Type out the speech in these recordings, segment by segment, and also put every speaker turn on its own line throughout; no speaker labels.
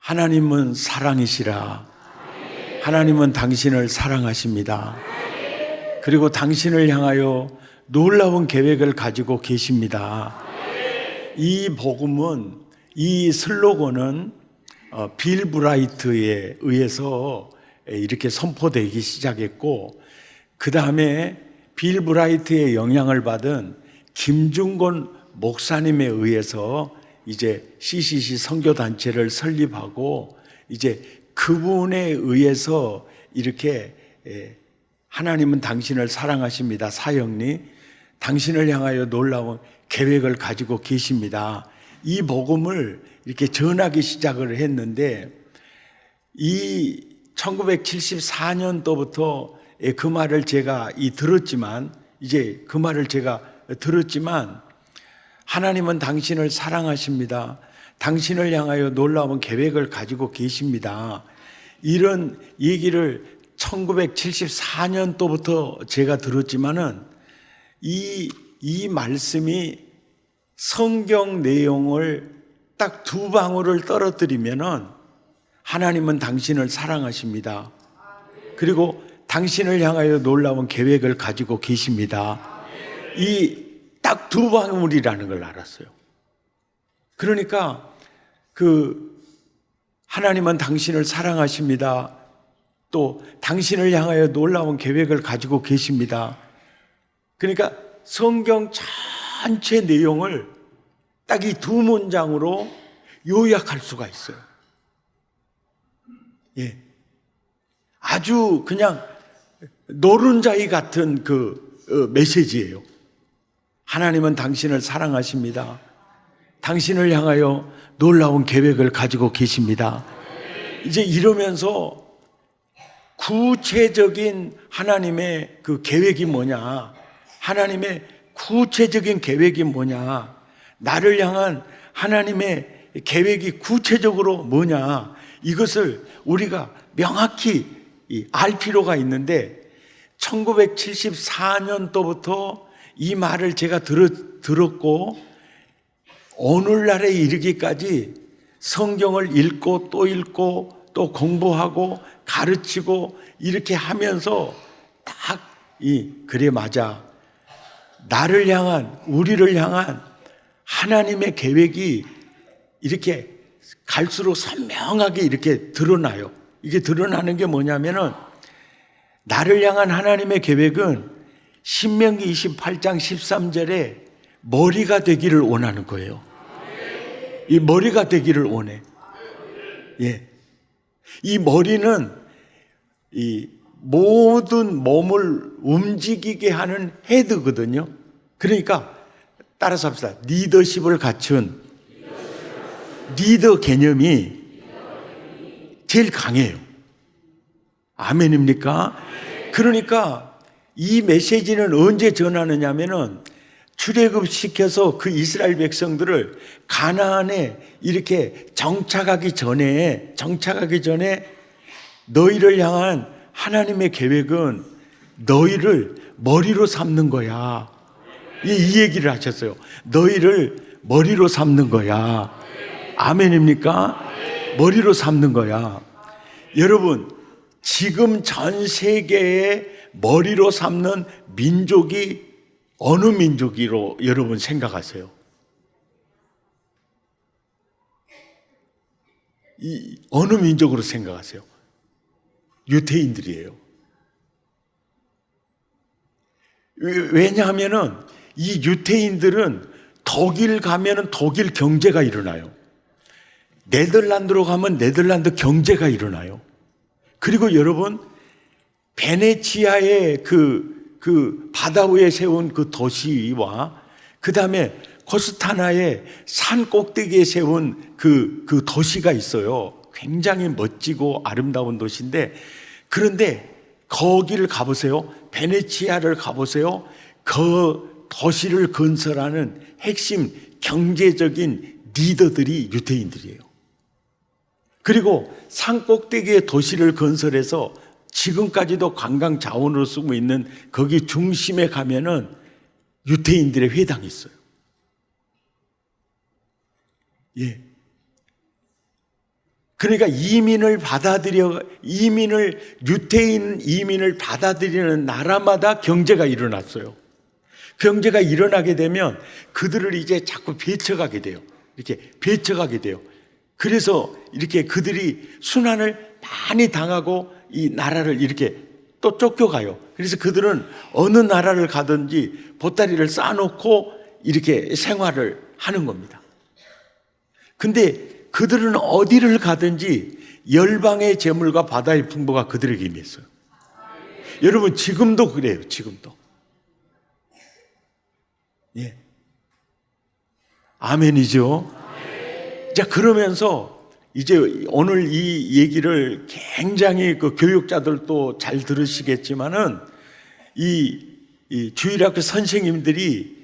하나님은 사랑이시라. 하나님은 당신을 사랑하십니다. 그리고 당신을 향하여 놀라운 계획을 가지고 계십니다. 이 복음은, 이 슬로건은 빌 브라이트에 의해서 이렇게 선포되기 시작했고, 그 다음에 빌 브라이트의 영향을 받은 김중곤 목사님에 의해서 이제 CCC 선교단체를 설립하고, 이제 그분에 의해서 이렇게 하나님은 당신을 사랑하십니다 사역리, 당신을 향하여 놀라운 계획을 가지고 계십니다, 이 복음을 이렇게 전하기 시작을 했는데, 이 1974년도부터 그 말을 제가 들었지만, 이제 그 말을 제가 들었지만, 하나님은 당신을 사랑하십니다, 당신을 향하여 놀라운 계획을 가지고 계십니다, 이런 얘기를 1974년도부터 제가 들었지만은 이 말씀이 성경 내용을 딱 두 방울을 떨어뜨리면은 하나님은 당신을 사랑하십니다, 그리고 당신을 향하여 놀라운 계획을 가지고 계십니다, 이 딱 두 방울이라는 걸 알았어요. 그러니까 하나님은 당신을 사랑하십니다, 또 당신을 향하여 놀라운 계획을 가지고 계십니다. 그러니까 성경 전체 내용을 딱 이 두 문장으로 요약할 수가 있어요. 예. 아주 그냥 노른자이 같은 메시지예요. 하나님은 당신을 사랑하십니다, 당신을 향하여 놀라운 계획을 가지고 계십니다. 이제 이러면서 구체적인 하나님의 그 계획이 뭐냐, 하나님의 구체적인 계획이 뭐냐, 나를 향한 하나님의 계획이 구체적으로 뭐냐, 이것을 우리가 명확히 알 필요가 있는데, 1974년도부터 이 말을 제가 들었고 오늘날에 이르기까지 성경을 읽고 또 공부하고 가르치고 이렇게 하면서 딱 그래 맞아, 나를 향한, 우리를 향한 하나님의 계획이 이렇게 갈수록 선명하게 이렇게 드러나요. 이게 드러나는 게 뭐냐면은, 나를 향한 하나님의 계획은 신명기 28장 13절에 머리가 되기를 원하는 거예요. 이 머리가 되기를 원해. 예. 이 머리는 이 모든 몸을 움직이게 하는 헤드거든요. 그러니까 따라서 합시다. 리더십을 갖춘 리더 개념이 제일 강해요. 아멘입니까? 그러니까 이 메시지는 언제 전하느냐면은, 출애굽시켜서 그 이스라엘 백성들을 가나안에 이렇게 정착하기 전에 너희를 향한 하나님의 계획은 너희를 머리로 삼는 거야. 이 얘기를 하셨어요. 너희를 머리로 삼는 거야. 아멘입니까? 머리로 삼는 거야. 여러분, 지금 전 세계에 머리로 삼는 민족이 어느 민족이로 여러분 생각하세요? 어느 민족으로 생각하세요? 유대인들이에요. 왜냐하면은 이 유대인들은 독일 가면은 독일 경제가 일어나요. 네덜란드로 가면 네덜란드 경제가 일어나요. 그리고 여러분, 베네치아의 그 바다 위에 세운 그 도시와 그 다음에 코스타나의 산 꼭대기에 세운 그 도시가 있어요. 굉장히 멋지고 아름다운 도시인데, 그런데 거기를 가보세요. 베네치아를 가보세요. 그 도시를 건설하는 핵심 경제적인 리더들이 유대인들이에요. 그리고 산 꼭대기에 도시를 건설해서 지금까지도 관광 자원으로 쓰고 있는 거기 중심에 가면은 유대인들의 회당이 있어요. 예. 그러니까 유태인 이민을 받아들이는 나라마다 경제가 일어났어요. 경제가 일어나게 되면 그들을 이제 자꾸 배척하게 돼요. 이렇게 배척하게 돼요. 그래서 이렇게 그들이 순환을 많이 당하고 이 나라를 이렇게 또 쫓겨가요. 그래서 그들은 어느 나라를 가든지 보따리를 쌓아놓고 이렇게 생활을 하는 겁니다. 근데 그들은 어디를 가든지 열방의 재물과 바다의 풍부가 그들에게 임했어요. 여러분, 지금도 그래요. 지금도. 예. 아멘이죠. 자, 그러면서 이제 오늘 이 얘기를 굉장히 그 교육자들도 잘 들으시겠지만은 이 주일학교 선생님들이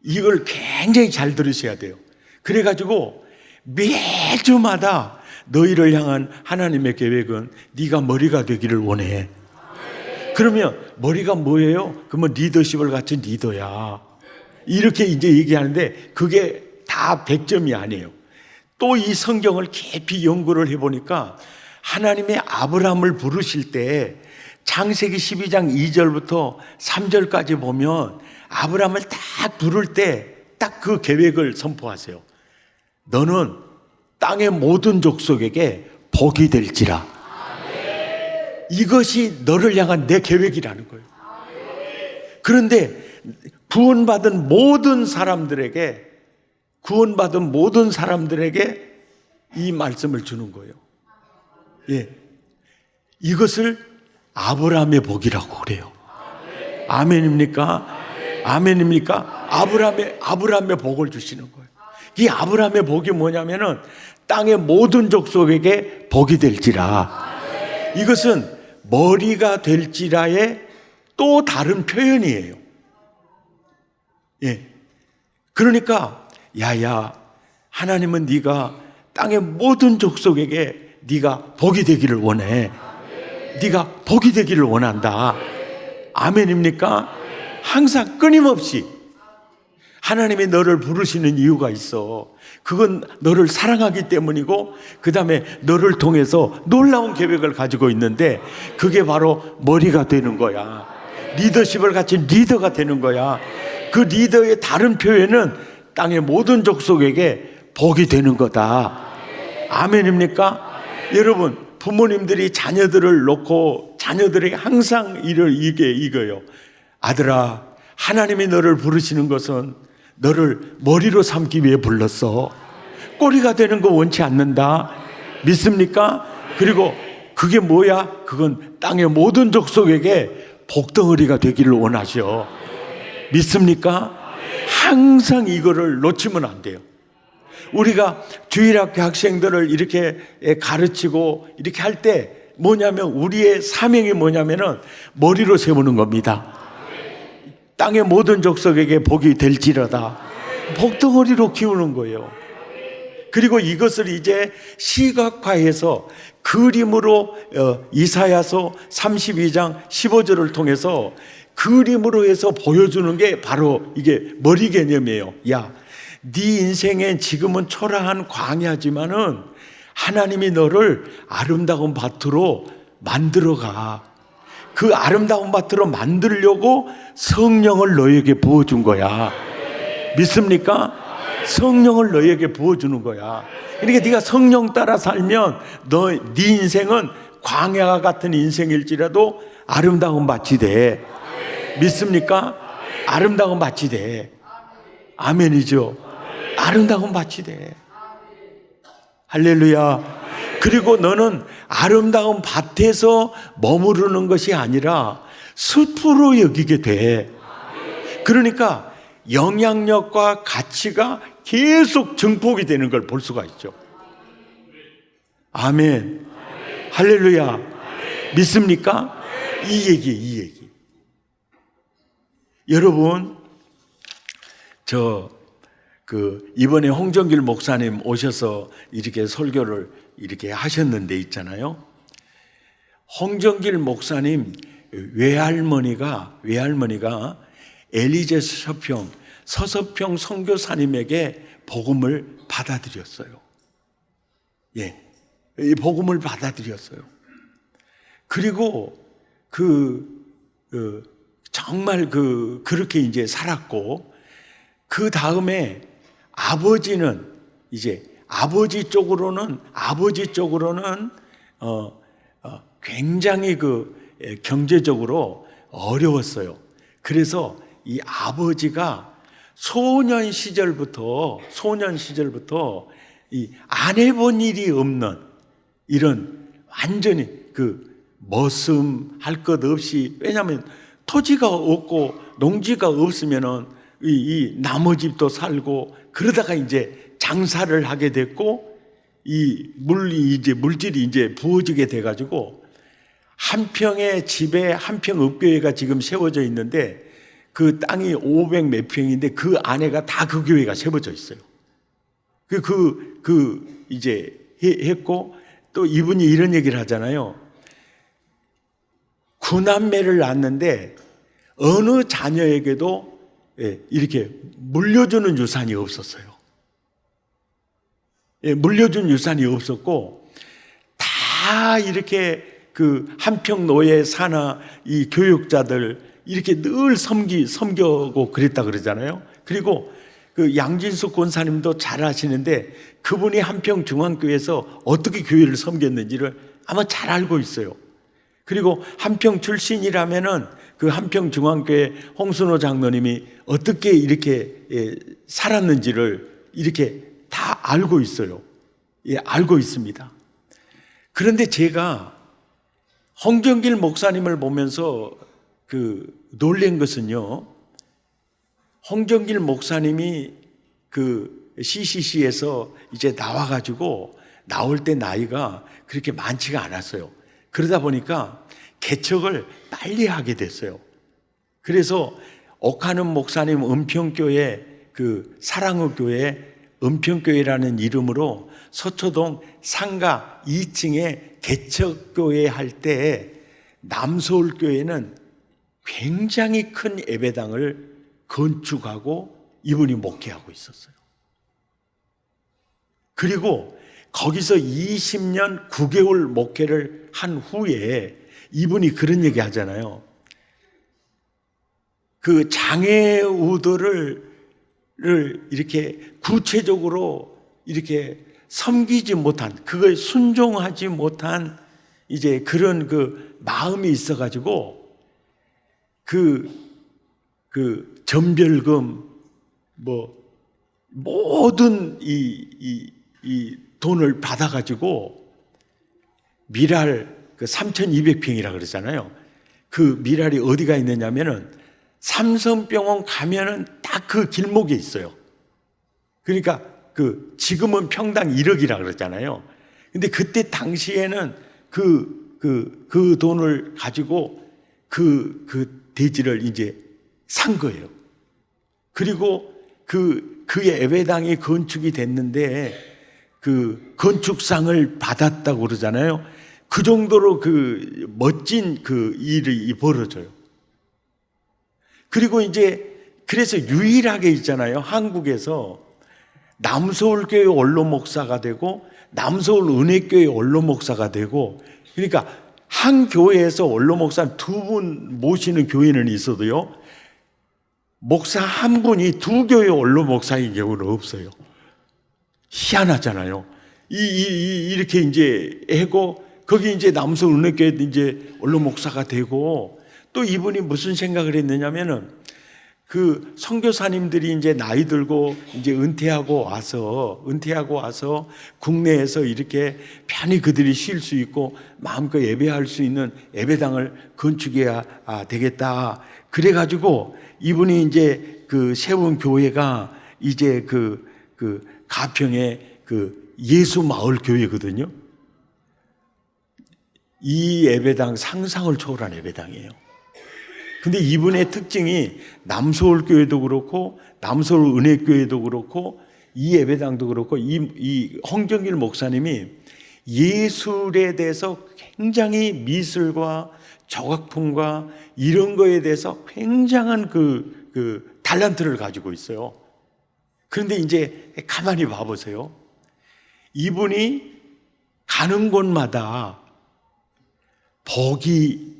이걸 굉장히 잘 들으셔야 돼요. 그래가지고 매주마다 너희를 향한 하나님의 계획은 네가 머리가 되기를 원해. 그러면 머리가 뭐예요? 그러면 리더십을 갖춘 리더야. 이렇게 이제 얘기하는데 그게 다 100점이 아니에요. 또 이 성경을 깊이 연구를 해보니까 하나님의 아브라함을 부르실 때 창세기 12장 2절부터 3절까지 보면 아브라함을 딱 부를 때 딱 그 계획을 선포하세요. 너는 땅의 모든 족속에게 복이 될지라. 이것이 너를 향한 내 계획이라는 거예요. 그런데 구원받은 모든 사람들에게 이 말씀을 주는 거예요. 예. 이것을 아브라함의 복이라고 그래요. 아멘입니까? 아멘입니까? 아브라함의 복을 주시는 거예요. 이 아브라함의 복이 뭐냐면은 땅의 모든 족속에게 복이 될지라. 이것은 머리가 될지라의 또 다른 표현이에요. 예. 그러니까 야야, 하나님은 네가 땅의 모든 족속에게 네가 복이 되기를 원해. 네가 복이 되기를 원한다. 아멘입니까? 항상 끊임없이 하나님이 너를 부르시는 이유가 있어. 그건 너를 사랑하기 때문이고 그 다음에 너를 통해서 놀라운 계획을 가지고 있는데 그게 바로 머리가 되는 거야. 리더십을 가진 리더가 되는 거야. 그 리더의 다른 표현은 땅의 모든 족속에게 복이 되는 거다. 아멘입니까? 여러분, 부모님들이 자녀들을 놓고 자녀들에게 항상 이거요. 아들아, 하나님이 너를 부르시는 것은 너를 머리로 삼기 위해 불렀어. 꼬리가 되는 거 원치 않는다. 믿습니까? 그리고 그게 뭐야? 그건 땅의 모든 족속에게 복덩어리가 되기를 원하셔. 믿습니까? 항상 이거를 놓치면 안 돼요. 우리가 주일학교 학생들을 이렇게 가르치고 이렇게 할 때 뭐냐면 우리의 사명이 뭐냐면은 머리로 세우는 겁니다. 땅의 모든 족속에게 복이 될지라다. 복덩어리로 키우는 거예요. 그리고 이것을 이제 시각화해서 그림으로 이사야서 32장 15절을 통해서 그림으로 해서 보여주는 게 바로 이게 머리 개념이에요. 야, 네 인생엔 지금은 초라한 광야지만은 하나님이 너를 아름다운 밭으로 만들어가. 그 아름다운 밭으로 만들려고 성령을 너에게 부어준 거야. 믿습니까? 성령을 너에게 부어주는 거야. 그러니까 네가 성령 따라 살면 네 인생은 광야 같은 인생일지라도 아름다운 밭이 돼. 믿습니까? 아름다운 밭이 돼. 아멘이죠. 아름다운 밭이 돼. 할렐루야. 그리고 너는 아름다운 밭에서 머무르는 것이 아니라 숲으로 여기게 돼. 그러니까 영향력과 가치가 계속 증폭이 되는 걸 볼 수가 있죠. 아멘. 할렐루야. 믿습니까? 이 얘기. 여러분, 이번에 홍정길 목사님 오셔서 이렇게 설교를 이렇게 하셨는데 있잖아요. 홍정길 목사님 외할머니가 엘리제 서서평 선교사님에게 복음을 받아들였어요. 예. 이 복음을 받아들였어요. 그리고 정말 그렇게 이제 살았고, 그 다음에 아버지는 이제 아버지 쪽으로는 굉장히 경제적으로 어려웠어요. 그래서 이 아버지가 소년 시절부터 이 안 해본 일이 없는 이런 완전히 머슴할 것 없이, 왜냐하면 토지가 없고 농지가 없으면은 이 나무집도 살고 그러다가 이제 장사를 하게 됐고, 이 물질이 이제 부어지게 돼가지고 한 평의 집에 한 평 읍교회가 지금 세워져 있는데, 그 땅이 500 몇 평인데 그 안에가 다 그 교회가 세워져 있어요. 이제 했고, 또 이분이 이런 얘기를 하잖아요. 9남매를 낳았는데 어느 자녀에게도 이렇게 물려주는 유산이 없었어요. 물려준 유산이 없었고, 다 이렇게 한평노예 사나 이 교육자들 이렇게 늘 섬겨고 그랬다 그러잖아요. 그리고 양진숙 권사님도 잘 아시는데, 그분이 한평중앙교회에서 어떻게 교회를 섬겼는지를 아마 잘 알고 있어요. 그리고 한평 출신이라면은 한평중앙교회 홍순호 장로님이 어떻게 이렇게 살았는지를 이렇게 다 알고 있어요. 알고 있습니다. 그런데 제가 홍정길 목사님을 보면서 놀란 것은요, 홍정길 목사님이 CCC에서 이제 나올 때 나이가 그렇게 많지가 않았어요. 그러다 보니까 개척을 빨리 하게 됐어요. 그래서 옥하는 목사님 은평교회, 사랑의 교회 은평교회라는 이름으로 서초동 상가 2층에 개척교회 할 때 남서울교회는 굉장히 큰 예배당을 건축하고 이분이 목회하고 있었어요. 그리고 거기서 20년 9개월 목회를 한 후에 이분이 그런 얘기 하잖아요. 장애우들을 이렇게 구체적으로 이렇게 섬기지 못한, 그걸 순종하지 못한 이제 그런 마음이 있어가지고 전별금 모든 이 돈을 받아가지고 미랄 3,200평이라 그러잖아요. 그 미랄이 어디가 있느냐면은 삼성병원 가면은 딱 그 길목에 있어요. 그러니까 지금은 평당 1억이라 그러잖아요. 근데 그때 당시에는 그 돈을 가지고 그 대지를 이제 산 거예요. 그리고 그의 예배당이 건축이 됐는데 건축상을 받았다고 그러잖아요. 그 정도로 멋진 일이 벌어져요. 그리고 이제 그래서 유일하게 있잖아요. 한국에서 남서울교회 원로 목사가 되고 남서울 은혜교회 원로 목사가 되고, 그러니까 한 교회에서 원로 목사 2분 모시는 교회는 있어도요, 목사 한 분이 2교회 원로 목사인 경우는 없어요. 희한하잖아요. 이렇게 이제 하고, 거기 이제 남서울 은혜교회 이제 원로 목사가 되고, 또 이분이 무슨 생각을 했느냐면은 선교사님들이 이제 나이 들고 이제 은퇴하고 와서 국내에서 이렇게 편히 그들이 쉴 수 있고 마음껏 예배할 수 있는 예배당을 건축해야 되겠다. 그래가지고 이분이 이제 세운 교회가 이제 가평의 예수마을교회거든요. 이 예배당 상상을 초월한 예배당이에요. 근데 이분의 특징이 남서울교회도 그렇고 남서울 은혜교회도 그렇고 이 예배당도 그렇고 이 홍정길 목사님이 예술에 대해서 굉장히 미술과 조각품과 이런 거에 대해서 굉장한 달란트를 가지고 있어요. 그런데 이제 가만히 봐보세요. 이분이 가는 곳마다 복이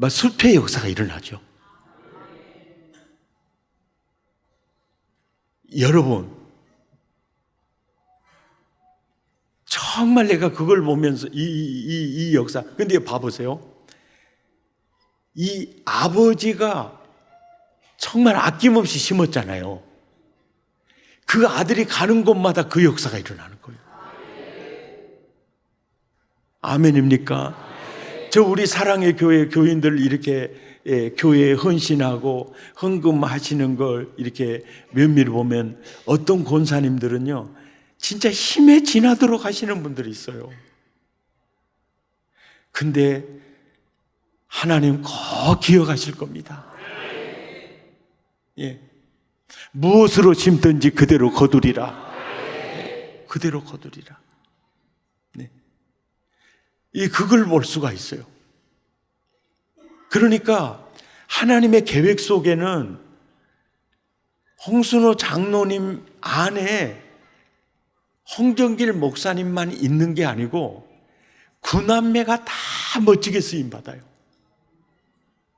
숲의 역사가 일어나죠. 여러분, 정말 내가 그걸 보면서 이 역사, 근데 봐보세요. 이 아버지가 정말 아낌없이 심었잖아요. 그 아들이 가는 곳마다 그 역사가 일어나는 거예요. 아멘입니까? 저 우리 사랑의 교회 교인들 이렇게 교회에 헌신하고 헌금하시는 걸 이렇게 면밀히 보면 어떤 권사님들은요, 진짜 힘에 지나도록 하시는 분들이 있어요. 근데 하나님 꼭 기억하실 겁니다. 예. 무엇으로 심든지 그대로 거두리라. 그대로 거두리라. 네. 그걸 볼 수가 있어요. 그러니까 하나님의 계획 속에는 홍순호 장로님 안에 홍정길 목사님만 있는 게 아니고 구남매가 다 멋지게 쓰임받아요.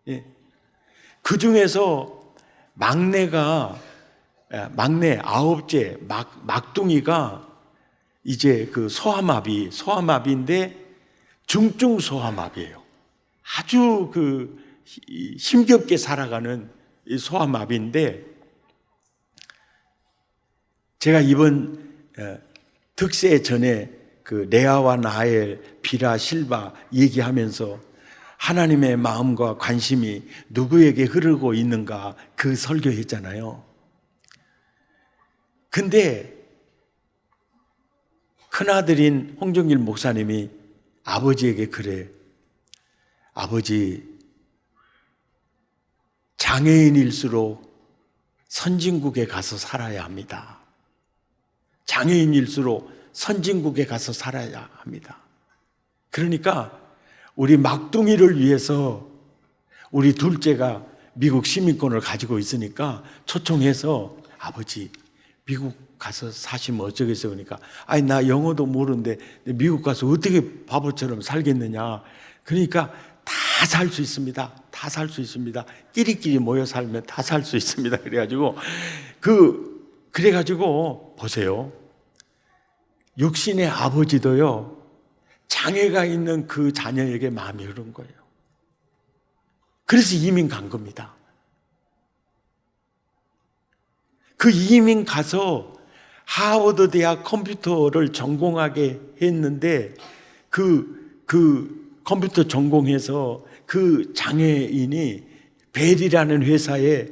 예. 그 중에서 막내 아홉째 막둥이가 이제 그 소아마비인데 중증 소아마비예요. 아주 힘겹게 살아가는 이 소아마비인데, 제가 이번 득세 전에 그 레아와 라헬, 비라, 실바 얘기하면서 하나님의 마음과 관심이 누구에게 흐르고 있는가 그 설교했잖아요. 근데 큰아들인 홍정길 목사님이 아버지에게 그래. 아버지, 장애인일수록 선진국에 가서 살아야 합니다. 장애인일수록 선진국에 가서 살아야 합니다. 그러니까 우리 막둥이를 위해서 우리 둘째가 미국 시민권을 가지고 있으니까 초청해서 아버지 미국 가서 사시면 어쩌겠어요? 그러니까 아니 나 영어도 모르는데 미국 가서 어떻게 바보처럼 살겠느냐. 그러니까 다 살 수 있습니다. 다 살 수 있습니다. 끼리끼리 모여 살면 다 살 수 있습니다. 그래가지고 보세요. 육신의 아버지도요, 장애가 있는 그 자녀에게 마음이 흐른 거예요. 그래서 이민 간 겁니다. 그 이민 가서 하버드 대학 컴퓨터를 전공하게 했는데 그 컴퓨터 전공해서 그 장애인이 벨이라는 회사에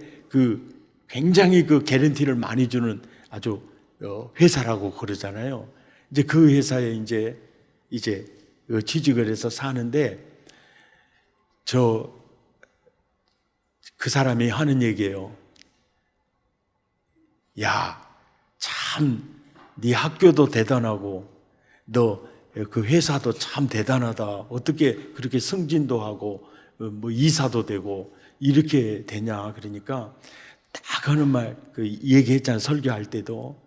굉장히 개런티를 많이 주는 아주 회사라고 그러잖아요. 이제 그 회사에 이제 취직을 해서 사는데 그 사람이 하는 얘기예요. 야, 참 네 학교도 대단하고 너 그 회사도 참 대단하다. 어떻게 그렇게 승진도 하고 뭐 이사도 되고 이렇게 되냐. 그러니까 딱 하는 말 얘기했잖아요. 설교할 때도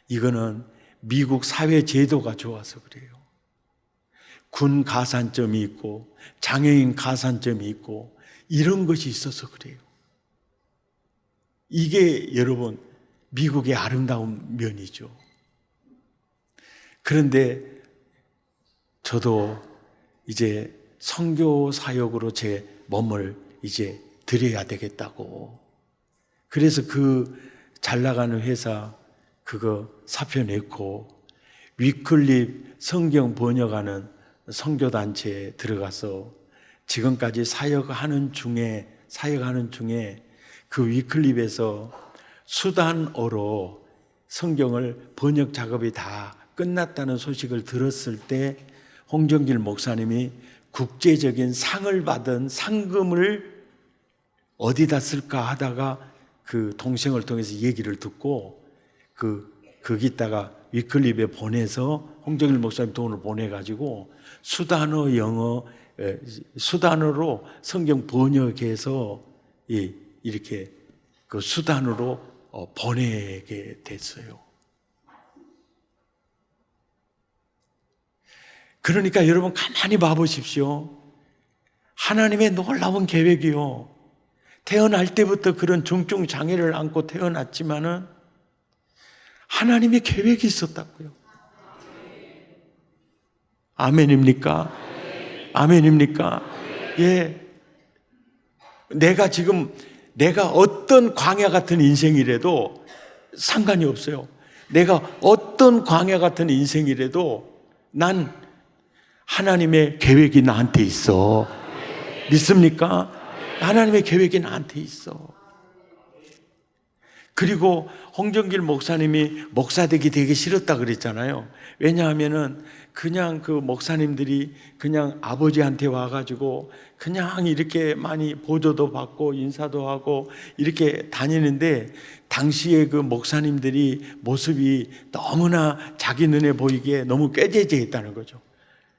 이거는 미국 사회 제도가 좋아서 그래요. 군 가산점이 있고 장애인 가산점이 있고 이런 것이 있어서 그래요. 이게 여러분 미국의 아름다운 면이죠. 그런데 저도 이제 선교 사역으로 제 몸을 이제 드려야 되겠다고. 그래서 잘 나가는 회사 그거 사표 냈고 위클립 성경 번역하는 선교단체에 들어가서 지금까지 사역하는 중에 그 위클립에서 수단어로 성경을 번역 작업이 다 끝났다는 소식을 들었을 때 홍정길 목사님이 국제적인 상을 받은 상금을 어디다 쓸까 하다가 그 동생을 통해서 얘기를 듣고 거기다가 위클립에 보내서 홍정길 목사님 돈을 보내가지고 수단어로 성경 번역해서 이렇게 그 수단으로 보내게 됐어요. 그러니까 여러분 가만히 봐보십시오. 하나님의 놀라운 계획이요. 태어날 때부터 그런 중증 장애를 안고 태어났지만은 하나님의 계획이 있었다고요. 아멘입니까? 아멘입니까? 예. 내가 어떤 광야 같은 인생이라도 상관이 없어요. 내가 어떤 광야 같은 인생이라도 난 하나님의 계획이 나한테 있어. 믿습니까? 하나님의 계획이 나한테 있어. 그리고 홍정길 목사님이 목사 되기 되게 싫었다 그랬잖아요. 왜냐하면은 그냥 그 목사님들이 그냥 아버지한테 와가지고 그냥 이렇게 많이 보조도 받고 인사도 하고 이렇게 다니는데 당시에 그 목사님들이 모습이 너무나 자기 눈에 보이기에 너무 꾀재재했다는 거죠.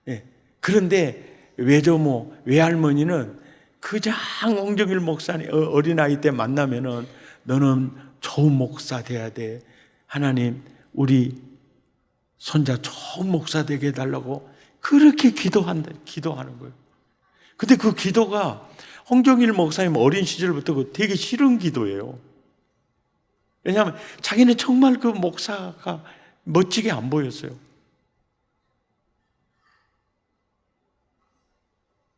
예. 그런데 외조모, 외할머니는 그냥 홍정길 목사님 어린아이 때 만나면은 너는 좋은 목사 돼야 돼. 하나님 우리 손자 좋은 목사 되게 해달라고 그렇게 기도하는 거예요. 근데 그 기도가 홍정일 목사님 어린 시절부터 되게 싫은 기도예요. 왜냐하면 자기는 정말 그 목사가 멋지게 안 보였어요.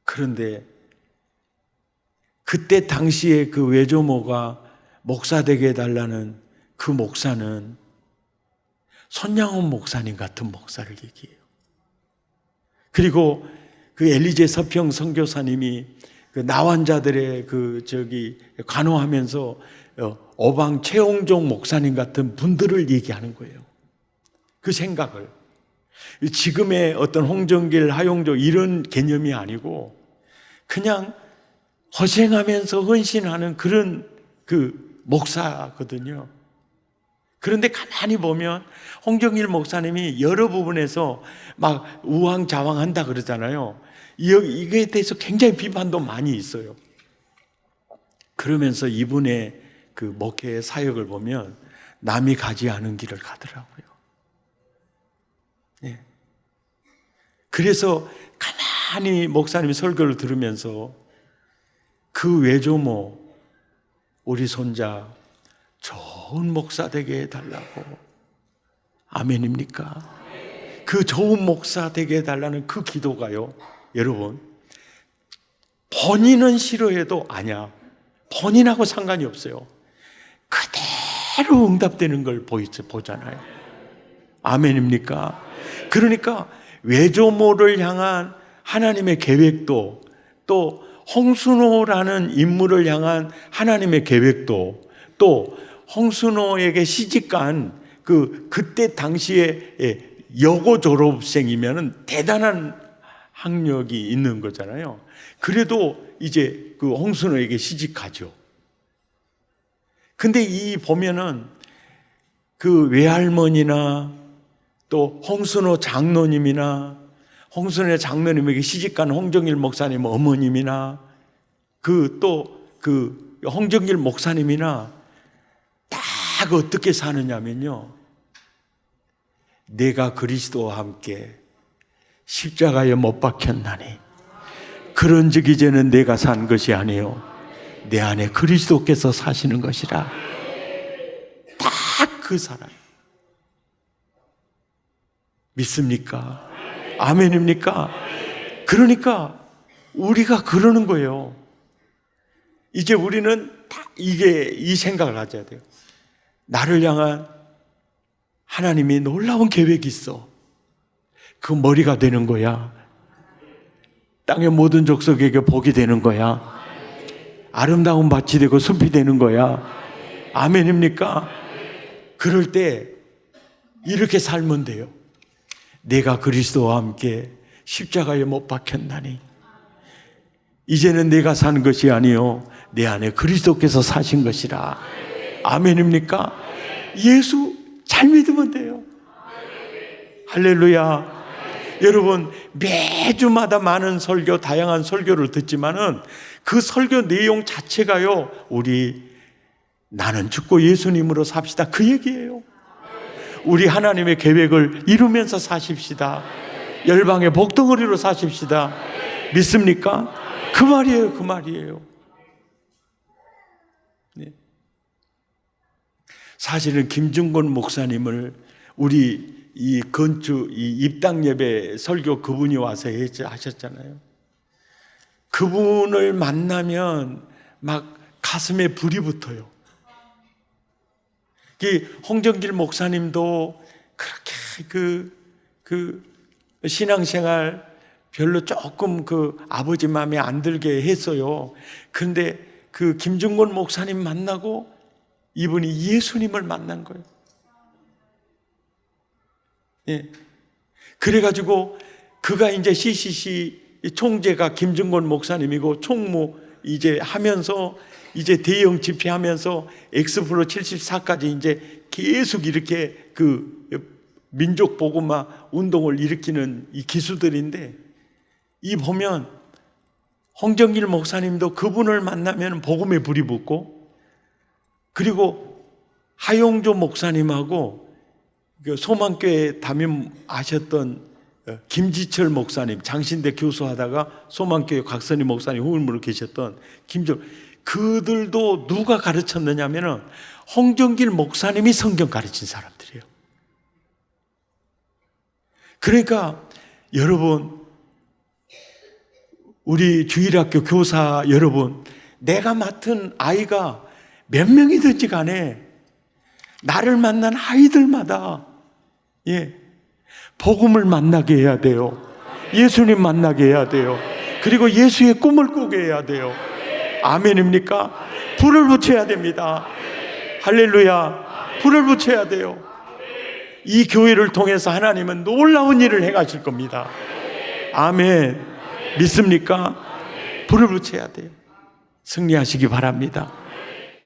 그런데 그때 당시에 그 외조모가 목사 되게 해달라는 그 목사는 손양원 목사님 같은 목사를 얘기해요. 그리고 그 엘리제 서평 선교사님이 그 나환자들의 간호하면서 어방 최홍종 목사님 같은 분들을 얘기하는 거예요. 그 생각을. 지금의 어떤 홍정길, 하용조 이런 개념이 아니고 그냥 고생하면서 헌신하는 그런 그 목사거든요. 그런데 가만히 보면 홍정일 목사님이 여러 부분에서 막 우왕좌왕한다 그러잖아요. 이거에 대해서 굉장히 비판도 많이 있어요. 그러면서 이분의 그 목회의 사역을 보면 남이 가지 않은 길을 가더라고요. 예. 그래서 가만히 목사님 설교를 들으면서 그 외조모 우리 손자 좋은 목사 되게 해달라고. 아멘입니까? 그 좋은 목사 되게 해달라는 그 기도가요, 여러분, 본인은 싫어해도 본인하고 상관이 없어요. 그대로 응답되는 걸 보잖아요. 아멘입니까? 그러니까 외조모를 향한 하나님의 계획도, 또 홍순호라는 인물을 향한 하나님의 계획도, 또 홍순호에게 시집간 그때 당시에 여고 졸업생이면 대단한 학력이 있는 거잖아요. 그래도 이제 그 홍순호에게 시집가죠. 근데 보면은 그 외할머니나 또 홍순호 장로님이나 홍순호 장로님에게 시집간 홍정일 목사님 어머님이나 그 홍정일 목사님이나 딱 어떻게 사느냐면요, 내가 그리스도와 함께 십자가에 못 박혔나니 그런즉 이제는 내가 산 것이 아니요 내 안에 그리스도께서 사시는 것이라. 딱 그 사람. 믿습니까? 아멘입니까? 그러니까 우리가 그러는 거예요. 이제 우리는 다 이 생각을 가져야 돼요. 나를 향한 하나님이 놀라운 계획이 있어. 그 머리가 되는 거야. 땅의 모든 족속에게 복이 되는 거야. 아름다운 밭이 되고 숲이 되는 거야. 아멘입니까? 그럴 때 이렇게 살면 돼요. 내가 그리스도와 함께 십자가에 못 박혔나니 이제는 내가 산 것이 아니요 내 안에 그리스도께서 사신 것이라. 아멘입니까? 예수 잘 믿으면 돼요. 할렐루야. 여러분, 매주마다 많은 설교, 다양한 설교를 듣지만은 그 설교 내용 자체가요, 나는 죽고 예수님으로 삽시다, 그 얘기예요. 우리 하나님의 계획을 이루면서 사십시다. 열방의 복덩어리로 사십시다. 믿습니까? 그 말이에요. 그 말이에요. 네. 사실은 김중곤 목사님을 우리 이 건축 이 입당 예배 설교 그분이 와서 하셨잖아요. 그분을 만나면 막 가슴에 불이 붙어요. 홍정길 목사님도 그렇게 그 신앙생활 별로 조금 그 아버지 마음에 안 들게 했어요. 그런데 그 김중곤 목사님 만나고 이분이 예수님을 만난 거예요. 예. 그래가지고 그가 이제 CCC 총재가 김중곤 목사님이고 총무 이제 하면서 이제 대형 집회하면서 엑스플로 74까지 이제 계속 이렇게 그 민족 복음화 운동을 일으키는 이 기수들인데, 이 보면 홍정길 목사님도 그분을 만나면 복음에 불이 붙고, 그리고 하용조 목사님하고 그 소망교회 담임하셨던 김지철 목사님, 장신대 교수하다가 소망교회 곽선희 목사님 후임으로 계셨던 그들도 누가 가르쳤느냐면은 홍정길 목사님이 성경 가르친 사람들이에요. 그러니까 여러분, 우리 주일학교 교사 여러분, 내가 맡은 아이가 몇 명이든지 간에 나를 만난 아이들마다 복음을 만나게 해야 돼요. 예수님 만나게 해야 돼요. 그리고 예수의 꿈을 꾸게 해야 돼요. 아멘입니까? 불을 붙여야 됩니다. 할렐루야. 불을 붙여야 돼요. 이 교회를 통해서 하나님은 놀라운 일을 행하실 겁니다. 아멘. 믿습니까? 불을 붙여야 돼요. 승리하시기 바랍니다.